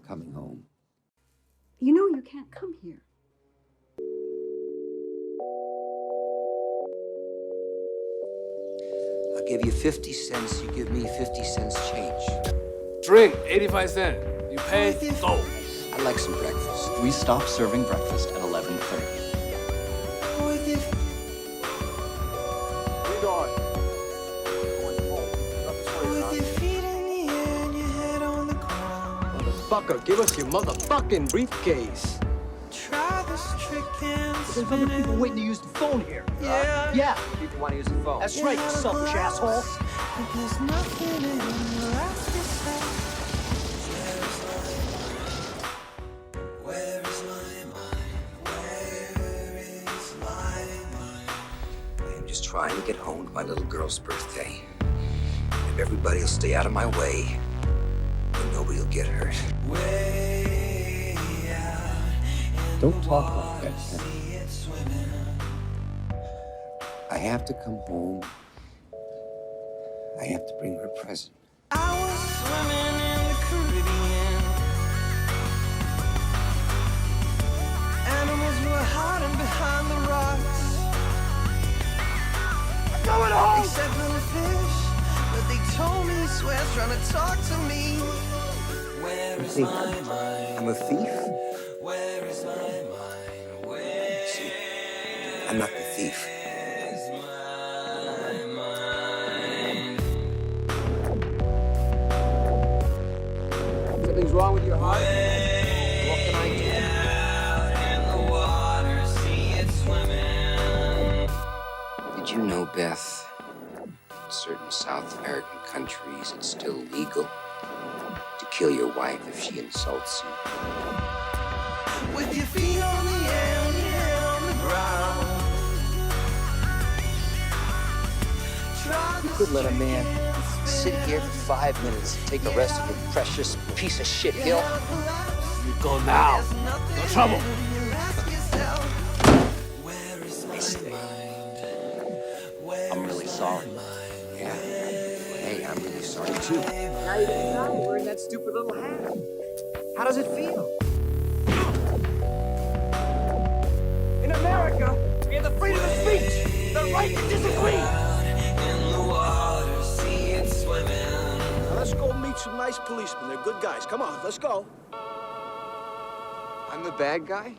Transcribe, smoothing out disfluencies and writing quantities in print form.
coming home. You know you can't come here. I'll give you 50 cents, you give me 50 cents change. Drink, 85 cents. You pay, go. I'd like some breakfast. We stop serving breakfast at 11:30. Where you going? Motherfucker, give us your motherfucking briefcase. There's other people waiting to use the phone here. Yeah. People want to use the phone. That's right, you selfish asshole. I'm just trying to get home to my little girl's birthday. If everybody will stay out of my way, then nobody will get hurt. Don't talk like that, Ken. I have to come home. I have to bring her a present. I was swimming in the Caribbean. Animals were hiding behind the rocks. I'm going home! Except little fish, but they told me he swears trying to talk to me. Where is my mind? I'm a thief? Where is my mind? See, I'm not the thief. Something's wrong with your heart? What can I do? Did you know, Beth, in certain South American countries, it's still legal to kill your wife if she insults you? With your feet on the air and your head on the ground. You could let a man sit here for 5 minutes and take the rest of your precious piece of shit hill. You go now. No trouble. I stay. I'm really sorry. Yeah. Hey, I'm really sorry too. Now you didn't know wearing that stupid little hat. How does it feel? In America, we have the freedom of speech, the right to disagree. Now let's go meet some nice policemen. They're good guys. Come on, let's go. I'm the bad guy?